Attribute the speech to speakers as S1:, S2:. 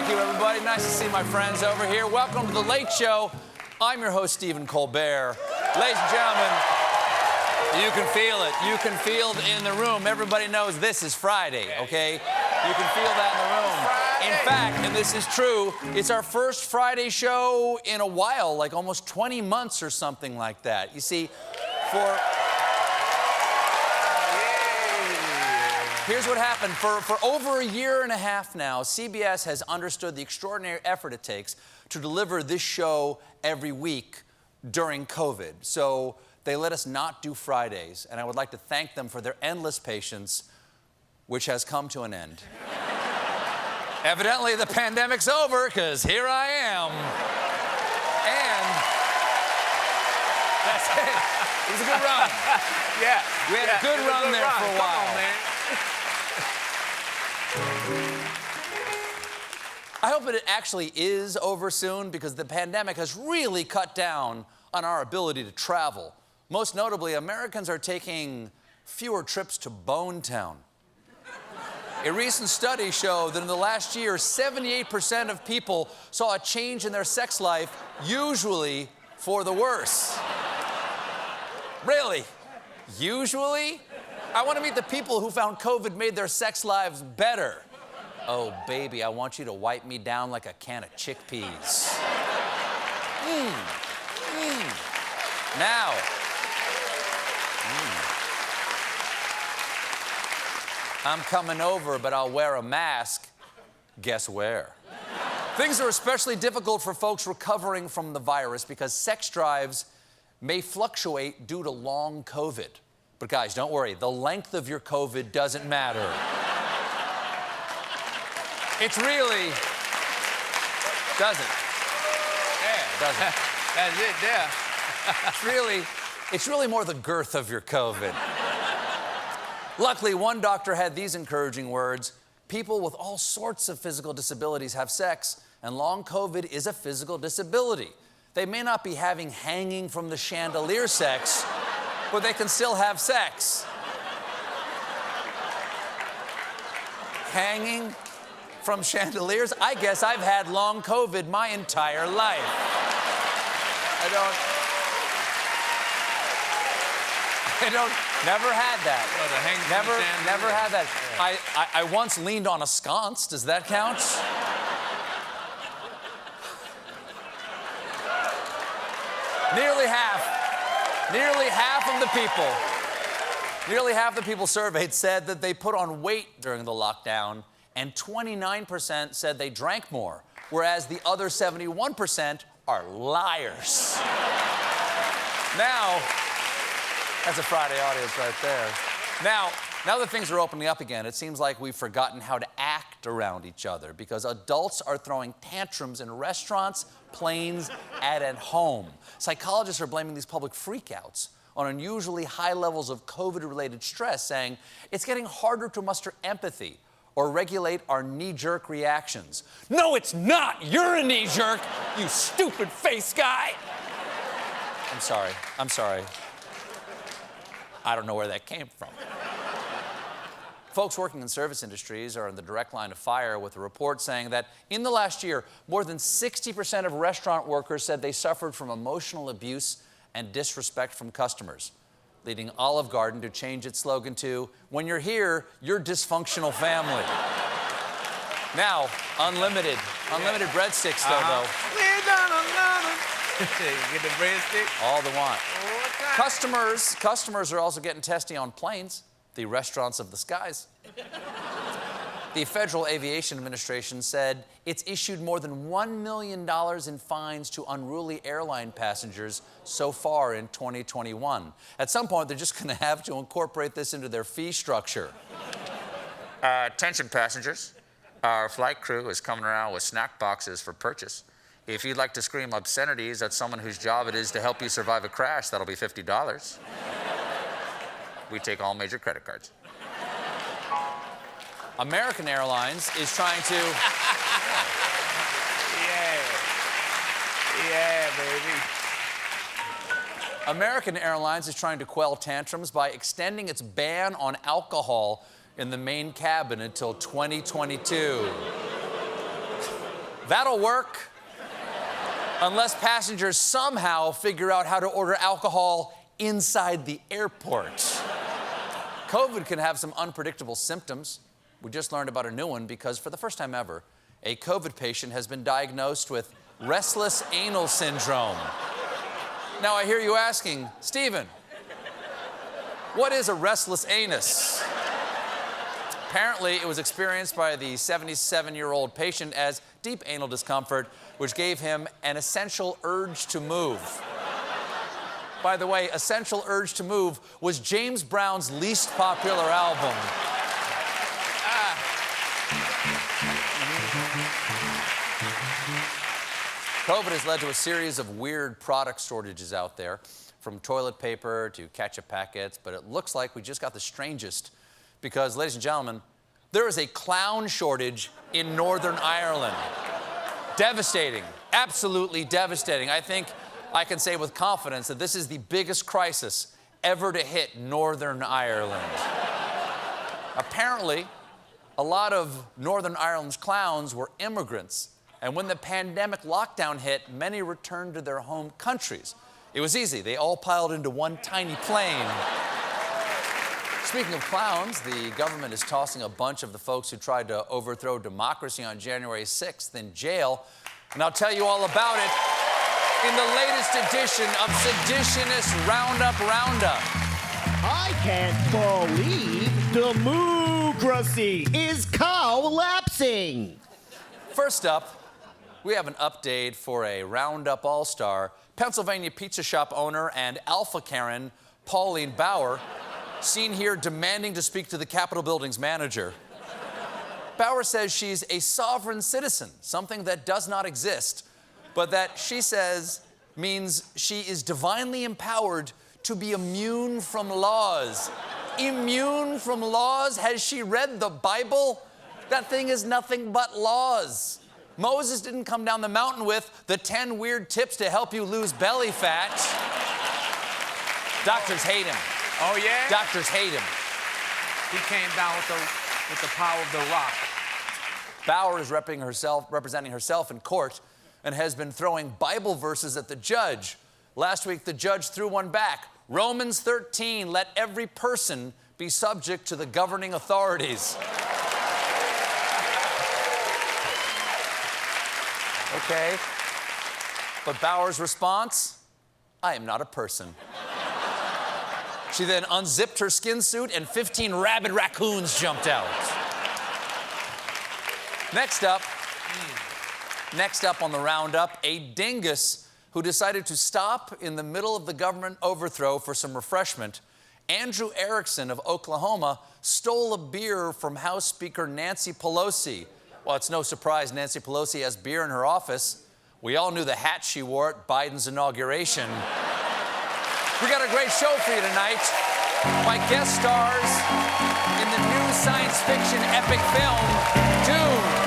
S1: Thank you, everybody. Nice to see my friends over here. Welcome to The Late Show. I'm your host, Stephen Colbert. Ladies and gentlemen, you can feel it. You can feel it in the room. Everybody knows this is Friday, okay? You can feel that in the room. In fact, and this is true, it's our first Friday show in a while, like almost 20 months or something like that. You see, here's what happened. For over a year and a half now, CBS has understood the extraordinary effort it takes to deliver this show every week during COVID. So they let us not do Fridays, and I would like to thank them for their endless patience, which has come to an end. Evidently, the pandemic's over, because here I am. And that's it. It was a good run.
S2: Yeah.
S1: We had a good run there for a while.
S2: Come on, man.
S1: I hope that it actually is over soon, because the pandemic has really cut down on our ability to travel. Most notably, Americans are taking fewer trips to Bone Town. A recent study showed that in the last year, 78% of people saw a change in their sex life, usually for the worse. Really? Usually? I want to meet the people who found COVID made their sex lives better. Oh, baby, I want you to wipe me down like a can of chickpeas. Now. I'm coming over, but I'll wear a mask. Guess where? Things are especially difficult for folks recovering from the virus because sex drives may fluctuate due to long COVID. But guys, don't worry, the length of your COVID doesn't matter. It's really doesn't.
S2: Yeah.
S1: Doesn't.
S2: That's it, yeah.
S1: It's really more the girth of your COVID. Luckily, one doctor had these encouraging words: people with all sorts of physical disabilities have sex, and long COVID is a physical disability. They may not be having hanging from the chandelier sex, but they can still have sex. Hanging from chandeliers? I guess I've had long COVID my entire life. Never had that. Never had that. Yeah. I once leaned on a sconce. Does that count? Nearly half the people surveyed said that they put on weight during the lockdown, and 29% said they drank more, whereas the other 71% are liars. Now, that's a Friday audience right there. Now that things are opening up again, it seems like we've forgotten how to act around each other, because adults are throwing tantrums in restaurants, planes, and at home. Psychologists are blaming these public freakouts on unusually high levels of COVID-related stress, saying it's getting harder to muster empathy or regulate our knee-jerk reactions. No, it's not! You're a knee-jerk, you stupid face guy! I'm sorry. I don't know where that came from. Folks working in service industries are in the direct line of fire, with a report saying that in the last year, more than 60% of restaurant workers said they suffered from emotional abuse and disrespect from customers, leading Olive Garden to change its slogan to, "When you're here, you're dysfunctional family." Now, unlimited breadsticks, though.
S2: Get the breadstick.
S1: All they want. Customers are also getting testy on planes, the restaurants of the skies. The Federal Aviation Administration said it's issued more than $1 million in fines to unruly airline passengers so far in 2021. At some point, they're just going to have to incorporate this into their fee structure.
S3: Attention passengers, our flight crew is coming around with snack boxes for purchase. If you'd like to scream obscenities at someone whose job it is to help you survive a crash, that'll be $50. We take all major credit cards.
S1: American Airlines is trying to...
S2: Yeah, baby.
S1: American Airlines is trying to quell tantrums by extending its ban on alcohol in the main cabin until 2022. That'll work. Unless passengers somehow figure out how to order alcohol inside the airport. COVID can have some unpredictable symptoms. We just learned about a new one because for the first time ever, a COVID patient has been diagnosed with restless anal syndrome. Now I hear you asking, Stephen, what is a restless anus? Apparently, it was experienced by the 77-year-old patient as deep anal discomfort, which gave him an essential urge to move. By the way, Essential Urge to Move was James Brown's least popular album. COVID has led to a series of weird product shortages out there, from toilet paper to ketchup packets, but it looks like we just got the strangest because, ladies and gentlemen, there is a clown shortage in Northern Ireland. Devastating, absolutely devastating. I think I can say with confidence that this is the biggest crisis ever to hit Northern Ireland. Apparently, a lot of Northern Ireland's clowns were immigrants. And when the pandemic lockdown hit, many returned to their home countries. It was easy. They all piled into one tiny plane. Speaking of clowns, the government is tossing a bunch of the folks who tried to overthrow democracy on January 6th in jail. And I'll tell you all about it in the latest edition of Seditionist Roundup Roundup.
S4: I can't believe democracy is collapsing.
S1: First up, we have an update for a Roundup All-Star, Pennsylvania pizza shop owner and alpha Karen, Pauline Bauer, seen here demanding to speak to the Capitol building's manager. Bauer says she's a sovereign citizen, something that does not exist, but that she says means she is divinely empowered to be immune from laws. Immune from laws? Has she read the Bible? That thing is nothing but laws. Moses didn't come down the mountain with the 10 weird tips to help you lose belly fat. Doctors hate him.
S2: Oh, yeah?
S1: Doctors hate him.
S2: He came down with the power of the rock.
S1: Bauer is representing herself in court and has been throwing Bible verses at the judge. Last week, the judge threw one back. Romans 13, let every person be subject to the governing authorities. Okay. But Bauer's response, I am not a person. She then unzipped her skin suit and 15 rabid raccoons jumped out. Next up on the roundup, a dingus who decided to stop in the middle of the government overthrow for some refreshment. Andrew Erickson of Oklahoma stole a beer from House Speaker Nancy Pelosi. Well, it's no surprise Nancy Pelosi has beer in her office. We all knew the hat she wore at Biden's inauguration. We got a great show for you tonight. My guest stars in the new science fiction epic film, Dune.